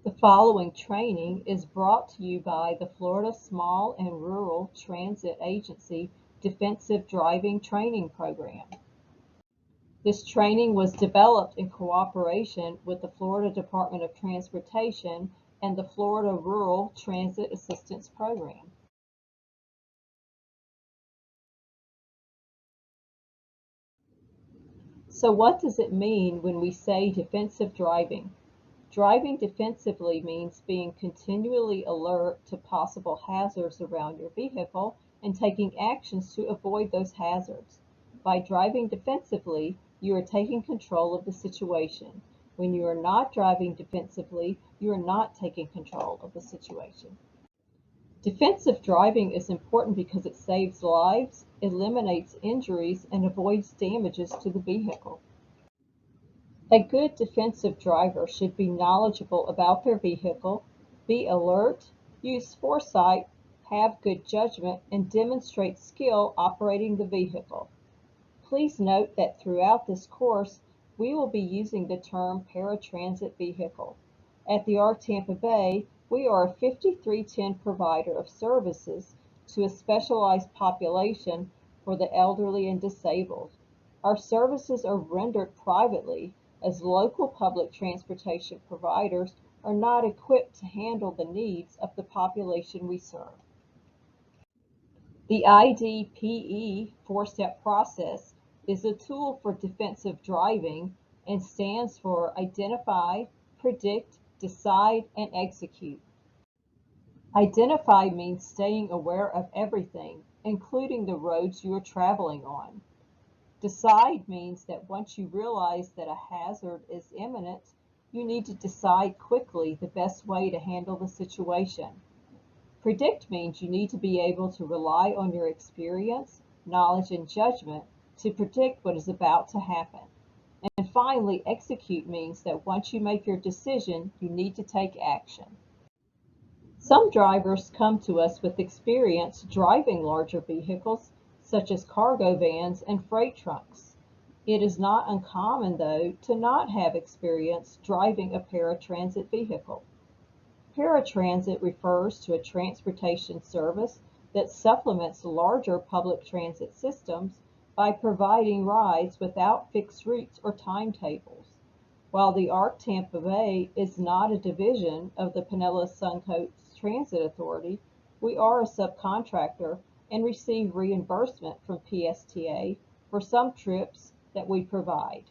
The following training is brought to you by the Florida Small and Rural Transit Agency Defensive Driving Training Program. This training was developed in cooperation with the Florida Department of Transportation and the Florida Rural Transit Assistance Program. So what does it mean when we say defensive driving? Driving defensively means being continually alert to possible hazards around your vehicle and taking actions to avoid those hazards. By driving defensively, you are taking control of the situation. When you are not driving defensively, you are not taking control of the situation. Defensive driving is important because it saves lives, eliminates injuries, and avoids damages to the vehicle. A good defensive driver should be knowledgeable about their vehicle, be alert, use foresight, have good judgment, and demonstrate skill operating the vehicle. Please note that throughout this course, we will be using the term paratransit vehicle. At the ARC Tampa Bay, we are a 5310 provider of services to a specialized population for the elderly and disabled. Our services are rendered privately as local public transportation providers are not equipped to handle the needs of the population we serve. The IDPE four-step process is a tool for defensive driving and stands for Identify, Predict, Decide, and Execute. Identify means staying aware of everything, including the roads you are traveling on. Decide means that once you realize that a hazard is imminent, you need to decide quickly the best way to handle the situation. Predict means you need to be able to rely on your experience, knowledge, and judgment to predict what is about to happen. And finally, execute means that once you make your decision, you need to take action. Some drivers come to us with experience driving larger vehicles, such as cargo vans and freight trucks. It is not uncommon, though, to not have experience driving a paratransit vehicle. Paratransit refers to a transportation service that supplements larger public transit systems by providing rides without fixed routes or timetables. While the ARC Tampa Bay is not a division of the Pinellas Suncoast Transit Authority, we are a subcontractor and receive reimbursement from PSTA for some trips that we provide.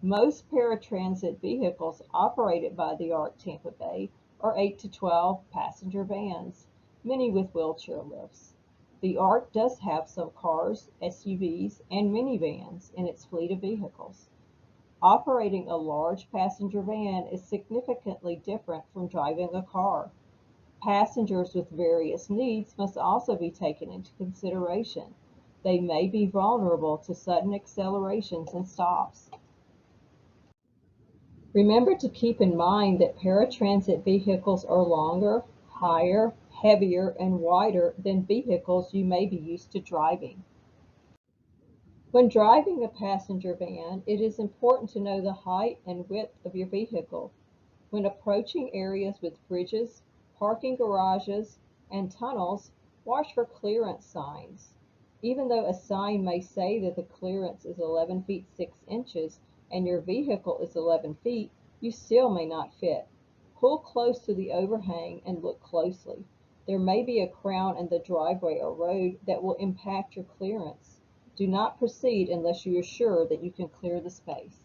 Most paratransit vehicles operated by the ARC Tampa Bay are 8 to 12 passenger vans, many with wheelchair lifts. The ARC does have some cars, SUVs, and minivans in its fleet of vehicles. Operating a large passenger van is significantly different from driving a car. Passengers with various needs must also be taken into consideration. They may be vulnerable to sudden accelerations and stops. Remember to keep in mind that paratransit vehicles are longer, higher, heavier, and wider than vehicles you may be used to driving. When driving a passenger van, it is important to know the height and width of your vehicle. When approaching areas with bridges, parking garages, and tunnels, watch for clearance signs. Even though a sign may say that the clearance is 11 feet 6 inches and your vehicle is 11 feet, you still may not fit. Pull close to the overhang and look closely. There may be a crown in the driveway or road that will impact your clearance. Do not proceed unless you are sure that you can clear the space.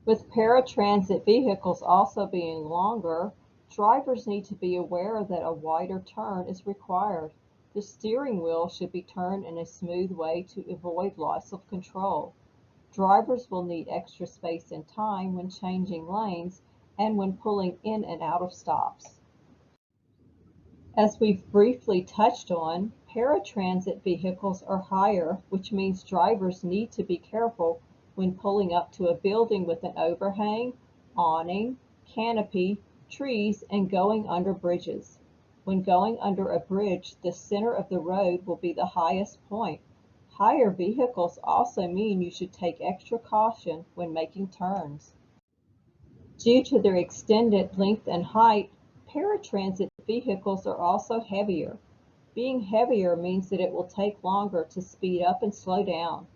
With paratransit vehicles also being longer, drivers need to be aware that a wider turn is required. The steering wheel should be turned in a smooth way to avoid loss of control. Drivers will need extra space and time when changing lanes and when pulling in and out of stops. As we've briefly touched on, paratransit vehicles are higher, which means drivers need to be careful when pulling up to a building with an overhang, awning, canopy, trees, and going under bridges. When going under a bridge, the center of the road will be the highest point. Higher vehicles also mean you should take extra caution when making turns. Due to their extended length and height, paratransit vehicles are also heavier. Being heavier means that it will take longer to speed up and slow down.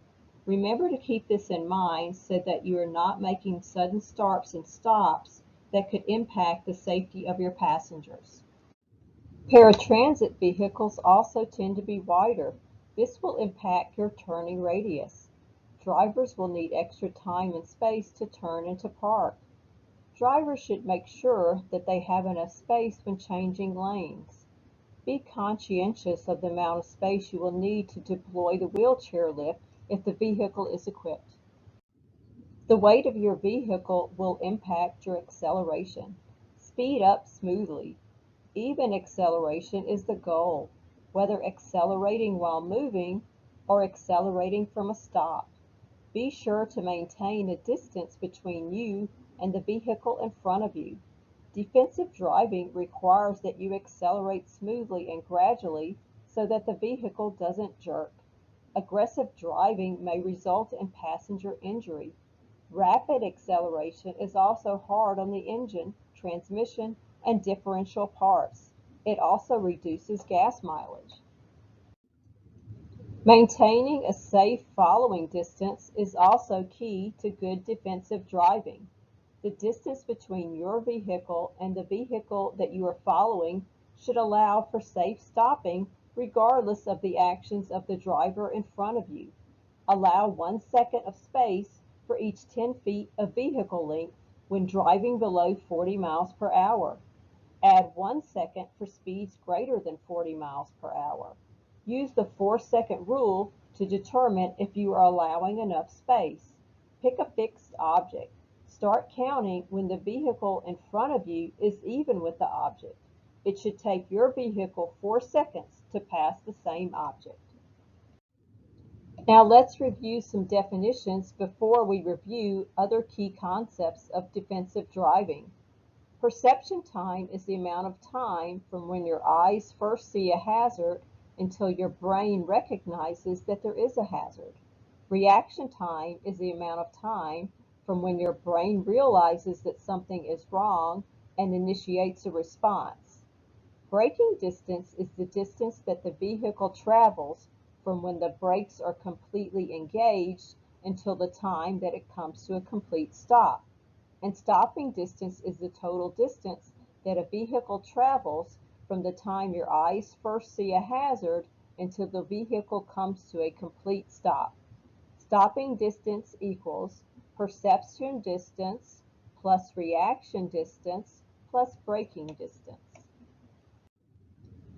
Remember to keep this in mind so that you are not making sudden starts and stops that could impact the safety of your passengers. Paratransit vehicles also tend to be wider. This will impact your turning radius. Drivers will need extra time and space to turn and to park. Drivers should make sure that they have enough space when changing lanes. Be conscientious of the amount of space you will need to deploy the wheelchair lift if the vehicle is equipped. The weight of your vehicle will impact your acceleration. Speed up smoothly. Even acceleration is the goal, whether accelerating while moving or accelerating from a stop. Be sure to maintain a distance between you and the vehicle in front of you. Defensive driving requires that you accelerate smoothly and gradually so that the vehicle doesn't jerk. Aggressive driving may result in passenger injury. Rapid acceleration is also hard on the engine, transmission, and differential parts. It also reduces gas mileage. Maintaining a safe following distance is also key to good defensive driving. The distance between your vehicle and the vehicle that you are following should allow for safe stopping regardless of the actions of the driver in front of you. Allow 1 second of space for each 10 feet of vehicle length when driving below 40 miles per hour. Add 1 second for speeds greater than 40 miles per hour. Use the 4-second rule to determine if you are allowing enough space. Pick a fixed object. Start counting when the vehicle in front of you is even with the object. It should take your vehicle 4 seconds to pass the same object. Now let's review some definitions before we review other key concepts of defensive driving. Perception time is the amount of time from when your eyes first see a hazard until your brain recognizes that there is a hazard. Reaction time is the amount of time from when your brain realizes that something is wrong and initiates a response. Braking distance is the distance that the vehicle travels from when the brakes are completely engaged until the time that it comes to a complete stop. And stopping distance is the total distance that a vehicle travels from the time your eyes first see a hazard until the vehicle comes to a complete stop. Stopping distance equals perception distance plus reaction distance plus braking distance.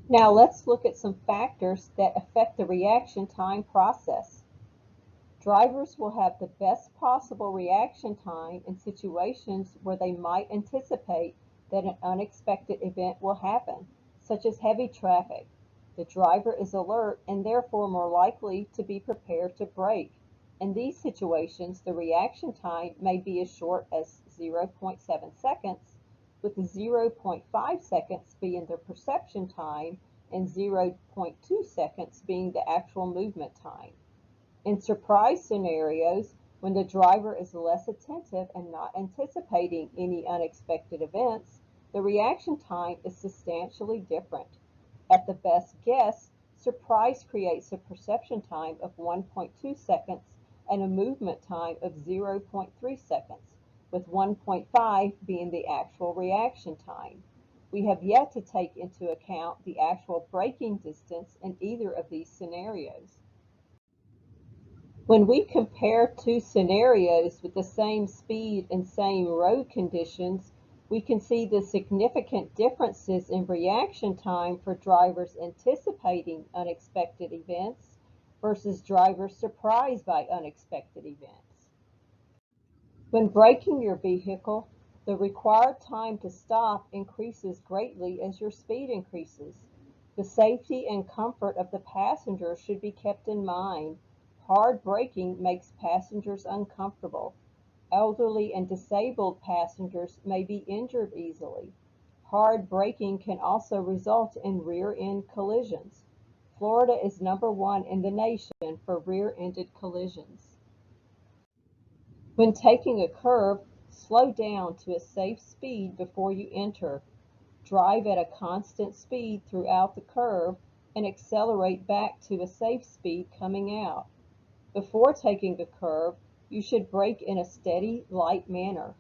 Now let's look at some factors that affect the reaction time process. Drivers will have the best possible reaction time in situations where they might anticipate that an unexpected event will happen, such as heavy traffic. The driver is alert and therefore more likely to be prepared to brake. In these situations, the reaction time may be as short as 0.7 seconds, with 0.5 seconds being the perception time and 0.2 seconds being the actual movement time. In surprise scenarios, when the driver is less attentive and not anticipating any unexpected events, the reaction time is substantially different. At the best guess, surprise creates a perception time of 1.2 seconds and a movement time of 0.3 seconds, with 1.5 being the actual reaction time. We have yet to take into account the actual braking distance in either of these scenarios. When we compare two scenarios with the same speed and same road conditions, we can see the significant differences in reaction time for drivers anticipating unexpected events versus drivers surprised by unexpected events. When braking your vehicle, the required time to stop increases greatly as your speed increases. The safety and comfort of the passenger should be kept in mind. Hard braking makes passengers uncomfortable. Elderly and disabled passengers may be injured easily. Hard braking can also result in rear-end collisions. Florida is #1 in the nation for rear-ended collisions. When taking a curve, Slow down to a safe speed before you enter. Drive at a constant speed throughout the curve and accelerate back to a safe speed coming out. Before taking the curve, you should brake in a steady, light manner.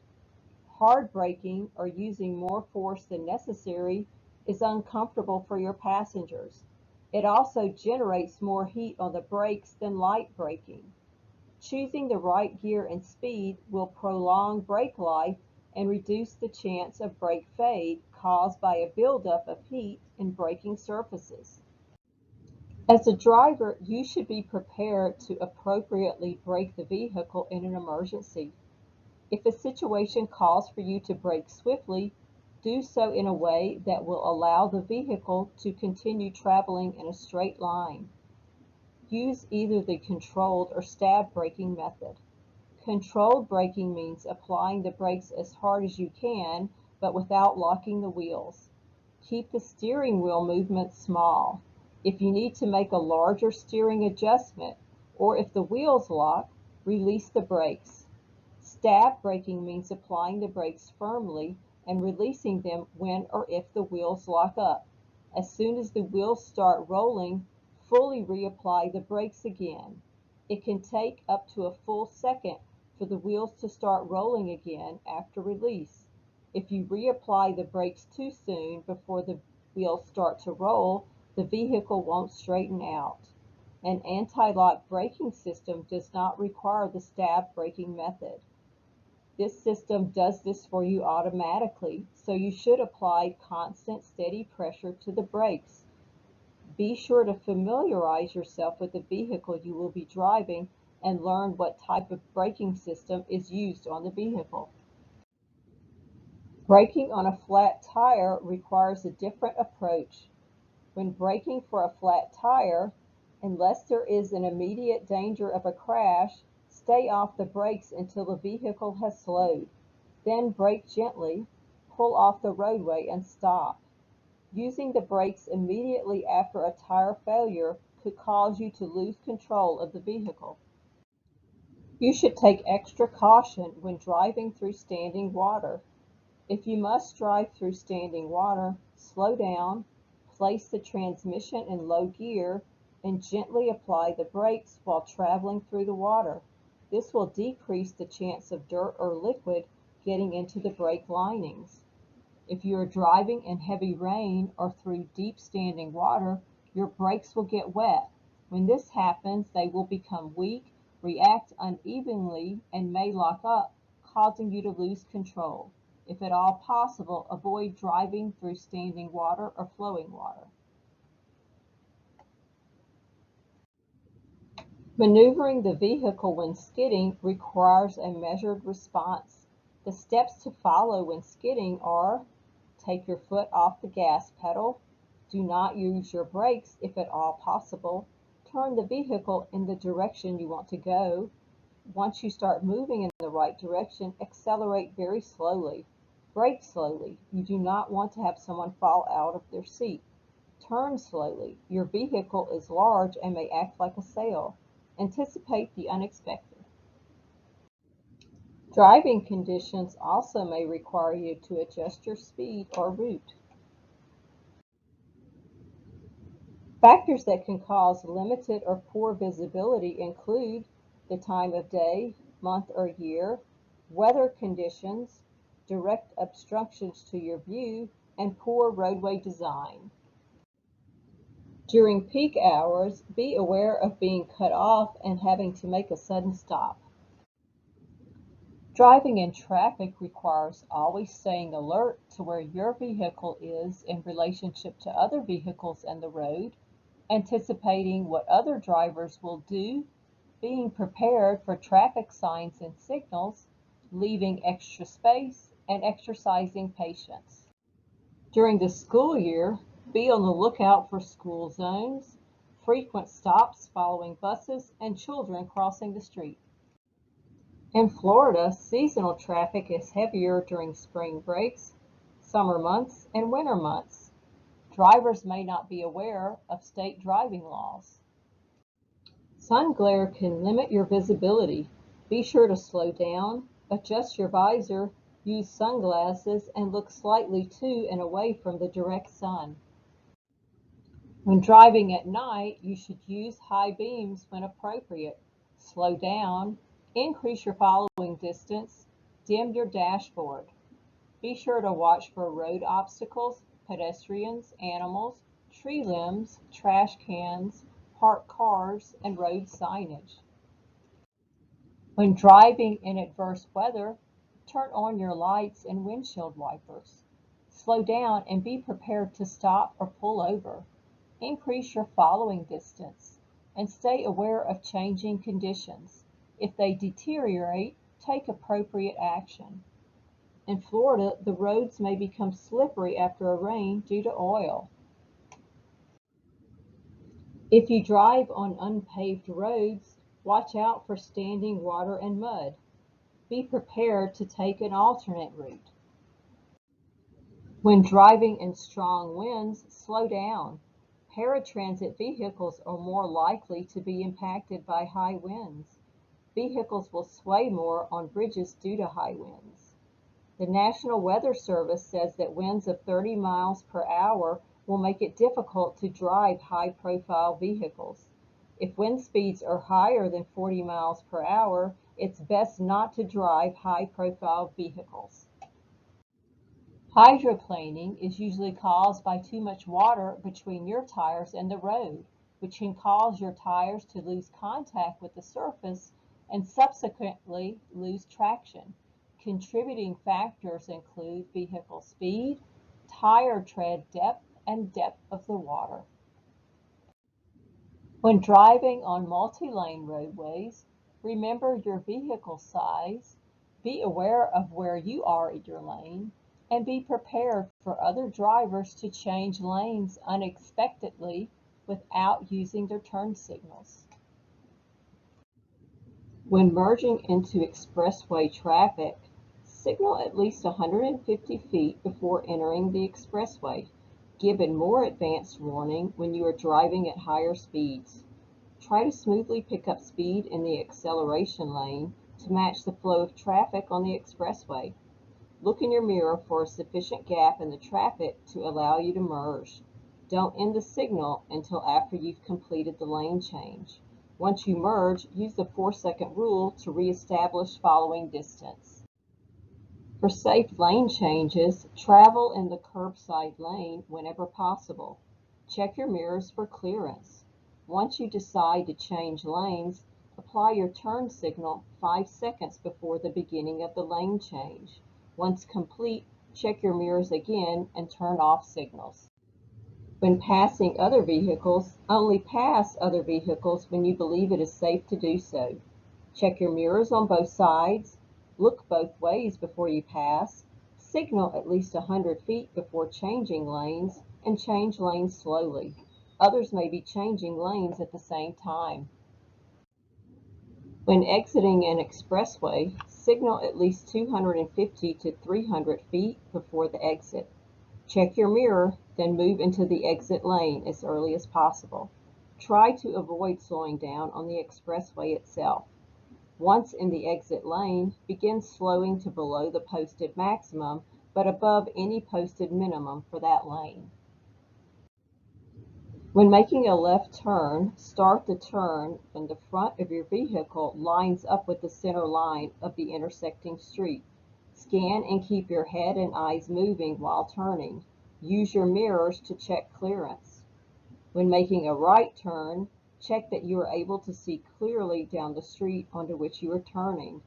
Hard braking or using more force than necessary is uncomfortable for your passengers. It also generates more heat on the brakes than light braking. Choosing the right gear and speed will prolong brake life and reduce the chance of brake fade caused by a buildup of heat in braking surfaces. As a driver, you should be prepared to appropriately brake the vehicle in an emergency. If a situation calls for you to brake swiftly, do so in a way that will allow the vehicle to continue traveling in a straight line. Use either the controlled or stab braking method. Controlled braking means applying the brakes as hard as you can, but without locking the wheels. Keep the steering wheel movement small. If you need to make a larger steering adjustment, or if the wheels lock, release the brakes. Stab braking means applying the brakes firmly and releasing them when or if the wheels lock up. As soon as the wheels start rolling, fully reapply the brakes again. It can take up to a full second for the wheels to start rolling again after release. If you reapply the brakes too soon before the wheels start to roll, the vehicle won't straighten out. An anti-lock braking system does not require the stab braking method. This system does this for you automatically, so you should apply constant steady pressure to the brakes. Be sure to familiarize yourself with the vehicle you will be driving and learn what type of braking system is used on the vehicle. Braking on a flat tire requires a different approach. When braking for a flat tire, unless there is an immediate danger of a crash, stay off the brakes until the vehicle has slowed. Then brake gently, pull off the roadway and stop. Using the brakes immediately after a tire failure could cause you to lose control of the vehicle. You should take extra caution when driving through standing water. If you must drive through standing water, slow down, place the transmission in low gear, and gently apply the brakes while traveling through the water. This will decrease the chance of dirt or liquid getting into the brake linings. If you are driving in heavy rain or through deep standing water, your brakes will get wet. When this happens, they will become weak, react unevenly, and may lock up, causing you to lose control. If at all possible, avoid driving through standing water or flowing water. Maneuvering the vehicle when skidding requires a measured response. The steps to follow when skidding are: take your foot off the gas pedal, do not use your brakes if at all possible, turn the vehicle in the direction you want to go. Once you start moving in the right direction, accelerate very slowly. Brake slowly. You do not want to have someone fall out of their seat. Turn slowly. Your vehicle is large and may act like a sail. Anticipate the unexpected. Driving conditions also may require you to adjust your speed or route. Factors that can cause limited or poor visibility include the time of day, month or year, weather conditions, direct obstructions to your view, and poor roadway design. During peak hours, be aware of being cut off and having to make a sudden stop. Driving in traffic requires always staying alert to where your vehicle is in relationship to other vehicles and the road, anticipating what other drivers will do, being prepared for traffic signs and signals, leaving extra space, and exercising patience. During the school year, be on the lookout for school zones, frequent stops following buses, and children crossing the street. In Florida, seasonal traffic is heavier during spring breaks, summer months, and winter months. Drivers may not be aware of state driving laws. Sun glare can limit your visibility. Be sure to slow down, Adjust your visor, use sunglasses, and look slightly to and away from the direct sun. When driving at night, you should use high beams when appropriate. Slow down, increase your following distance, dim your dashboard. Be sure to watch for road obstacles, pedestrians, animals, tree limbs, trash cans, parked cars, and road signage. When driving in adverse weather, turn on your lights and windshield wipers. Slow down and be prepared to stop or pull over. Increase your following distance and stay aware of changing conditions. If they deteriorate, take appropriate action. In Florida, the roads may become slippery after a rain due to oil. If you drive on unpaved roads, watch out for standing water and mud. Be prepared to take an alternate route. When driving in strong winds, slow down. Paratransit vehicles are more likely to be impacted by high winds. Vehicles will sway more on bridges due to high winds. The National Weather Service says that winds of 30 miles per hour will make it difficult to drive high-profile vehicles. If wind speeds are higher than 40 miles per hour, it's best not to drive high-profile vehicles. Hydroplaning is usually caused by too much water between your tires and the road, which can cause your tires to lose contact with the surface and subsequently lose traction. Contributing factors include vehicle speed, tire tread depth, and depth of the water. When driving on multi-lane roadways, remember your vehicle size, be aware of where you are in your lane, and be prepared for other drivers to change lanes unexpectedly without using their turn signals. When merging into expressway traffic, signal at least 150 feet before entering the expressway. Give a more advanced warning when you are driving at higher speeds. Try to smoothly pick up speed in the acceleration lane to match the flow of traffic on the expressway. Look in your mirror for a sufficient gap in the traffic to allow you to merge. Don't end the signal until after you've completed the lane change. Once you merge, use the 4-second rule to reestablish following distance. For safe lane changes, travel in the curbside lane whenever possible. Check your mirrors for clearance. Once you decide to change lanes, apply your turn signal 5 seconds before the beginning of the lane change. Once complete, check your mirrors again and turn off signals. When passing other vehicles, only pass other vehicles when you believe it is safe to do so. Check your mirrors on both sides, look both ways before you pass, signal at least 100 feet before changing lanes, and change lanes slowly. Others may be changing lanes at the same time. When exiting an expressway, signal at least 250 to 300 feet before the exit. Check your mirror, then move into the exit lane as early as possible. Try to avoid slowing down on the expressway itself. Once in the exit lane, begin slowing to below the posted maximum, but above any posted minimum for that lane. When making a left turn, start the turn when the front of your vehicle lines up with the center line of the intersecting street. Scan and keep your head and eyes moving while turning. Use your mirrors to check clearance. When making a right turn, check that you are able to see clearly down the street onto which you are turning.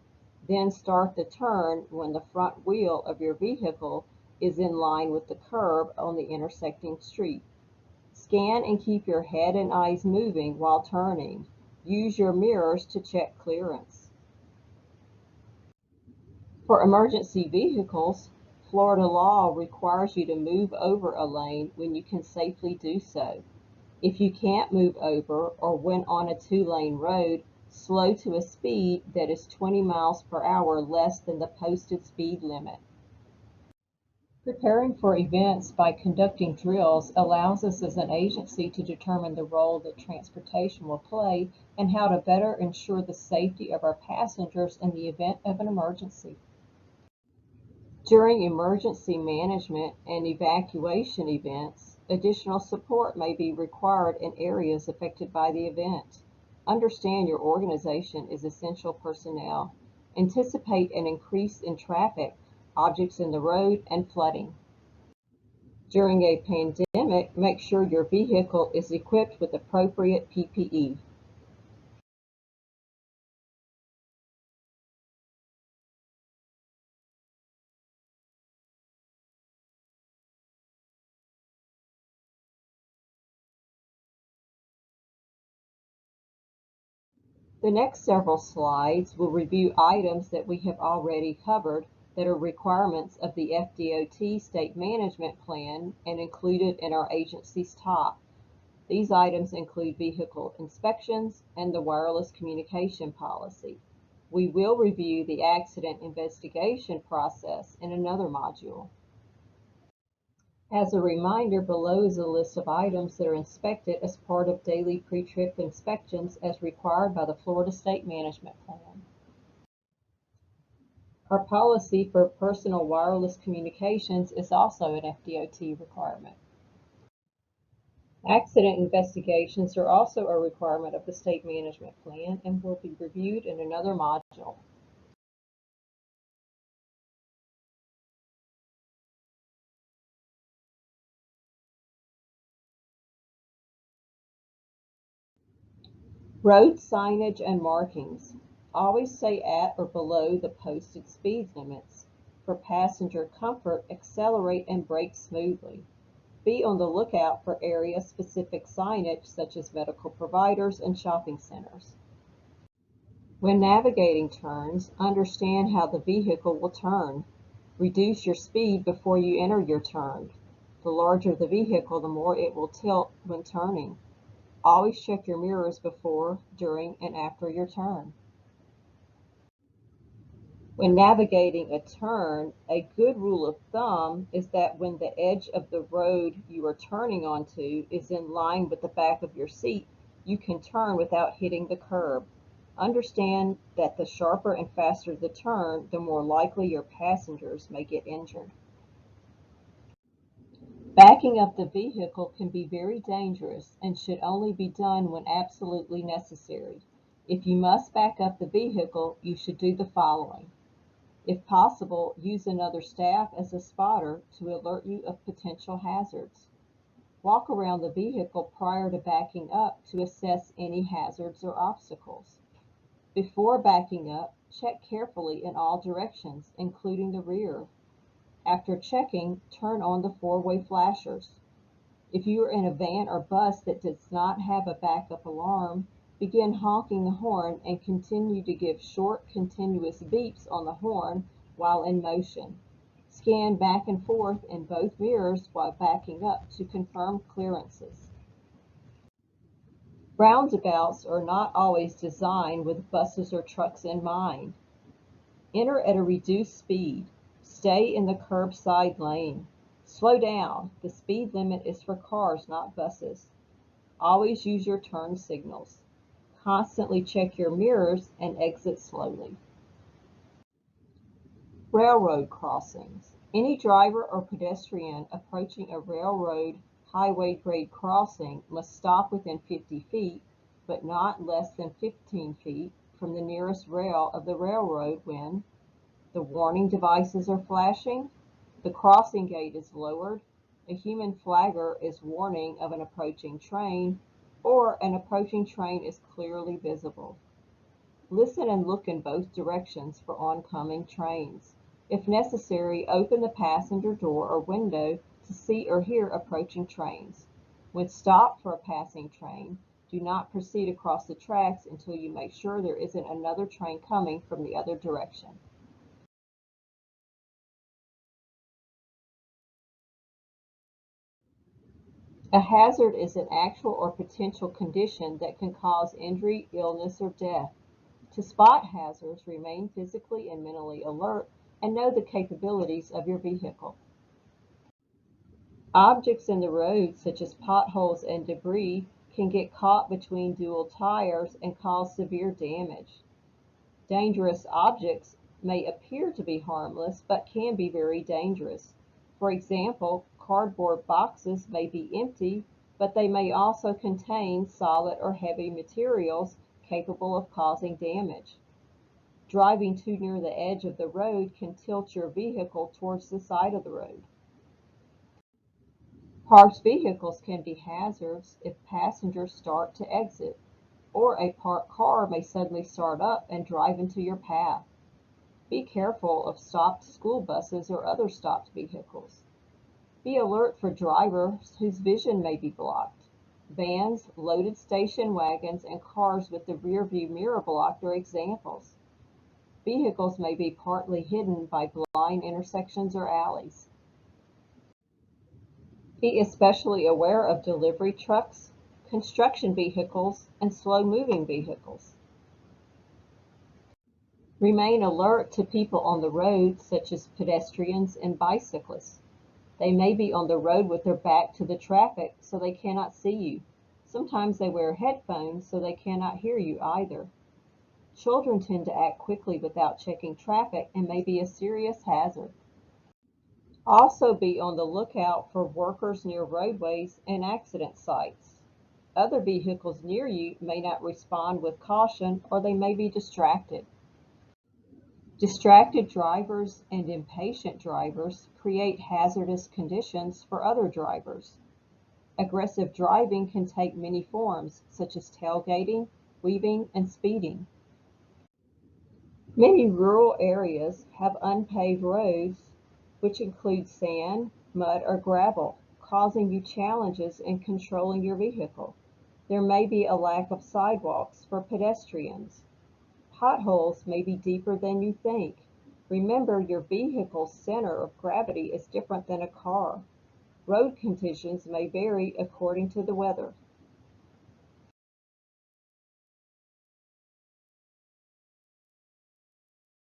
Then start the turn when the front wheel of your vehicle is in line with the curb on the intersecting street. Scan and keep your head and eyes moving while turning. Use your mirrors to check clearance. For emergency vehicles, Florida law requires you to move over a lane when you can safely do so. If you can't move over or when on a 2-lane road, slow to a speed that is 20 miles per hour less than the posted speed limit. Preparing for events by conducting drills allows us as an agency to determine the role that transportation will play and how to better ensure the safety of our passengers in the event of an emergency. During emergency management and evacuation events, additional support may be required in areas affected by the event. Understand your organization is essential personnel. Anticipate an increase in traffic, objects in the road, and flooding. During a pandemic, make sure your vehicle is equipped with appropriate PPE. The next several slides will review items that we have already covered that are requirements of the FDOT State Management Plan and included in our agency's TOP. These items include vehicle inspections and the wireless communication policy. We will review the accident investigation process in another module. As a reminder, below is a list of items that are inspected as part of daily pre-trip inspections as required by the Florida State Management Plan. Our policy for personal wireless communications is also an FDOT requirement. Accident investigations are also a requirement of the State Management Plan and will be reviewed in another module. Road signage and markings. Always stay at or below the posted speed limits. For passenger comfort, accelerate and brake smoothly. Be on the lookout for area-specific signage such as medical providers and shopping centers. When navigating turns, understand how the vehicle will turn. Reduce your speed before you enter your turn. The larger the vehicle, the more it will tilt when turning. Always check your mirrors before, during, and after your turn. When navigating a turn, a good rule of thumb is that when the edge of the road you are turning onto is in line with the back of your seat, you can turn without hitting the curb. Understand that the sharper and faster the turn, the more likely your passengers may get injured. Backing up the vehicle can be very dangerous and should only be done when absolutely necessary. If you must back up the vehicle, you should do the following. If possible, use another staff as a spotter to alert you of potential hazards. Walk around the vehicle prior to backing up to assess any hazards or obstacles. Before backing up, check carefully in all directions, including the rear. After checking, turn on the four-way flashers. If you are in a van or bus that does not have a backup alarm, begin honking the horn and continue to give short, continuous beeps on the horn while in motion. Scan back and forth in both mirrors while backing up to confirm clearances. Roundabouts are not always designed with buses or trucks in mind. Enter at a reduced speed. Stay in the curbside lane. Slow down. The speed limit is for cars, not buses. Always use your turn signals. Constantly check your mirrors and exit slowly. Railroad crossings. Any driver or pedestrian approaching a railroad highway grade crossing must stop within 50 feet, but not less than 15 feet from the nearest rail of the railroad when the warning devices are flashing, the crossing gate is lowered, a human flagger is warning of an approaching train, or an approaching train is clearly visible. Listen and look in both directions for oncoming trains. If necessary, open the passenger door or window to see or hear approaching trains. When stopped for a passing train, do not proceed across the tracks until you make sure there isn't another train coming from the other direction. A hazard is an actual or potential condition that can cause injury, illness, or death. To spot hazards, remain physically and mentally alert and know the capabilities of your vehicle. Objects in the road, such as potholes and debris, can get caught between dual tires and cause severe damage. Dangerous objects may appear to be harmless, but can be very dangerous. For example, cardboard boxes may be empty, but they may also contain solid or heavy materials capable of causing damage. Driving too near the edge of the road can tilt your vehicle towards the side of the road. Parked vehicles can be hazards if passengers start to exit, or a parked car may suddenly start up and drive into your path. Be careful of stopped school buses or other stopped vehicles. Be alert for drivers whose vision may be blocked. Vans, loaded station wagons, and cars with the rear view mirror blocked are examples. Vehicles may be partly hidden by blind intersections or alleys. Be especially aware of delivery trucks, construction vehicles, and slow-moving vehicles. Remain alert to people on the road, such as pedestrians and bicyclists. They may be on the road with their back to the traffic, so they cannot see you. Sometimes they wear headphones, so they cannot hear you either. Children tend to act quickly without checking traffic and may be a serious hazard. Also be on the lookout for workers near roadways and accident sites. Other vehicles near you may not respond with caution, or they may be distracted. Distracted drivers and impatient drivers create hazardous conditions for other drivers. Aggressive driving can take many forms, such as tailgating, weaving, and speeding. Many rural areas have unpaved roads, which include sand, mud, or gravel, causing you challenges in controlling your vehicle. There may be a lack of sidewalks for pedestrians. Potholes may be deeper than you think. Remember, your vehicle's center of gravity is different than a car. Road conditions may vary according to the weather.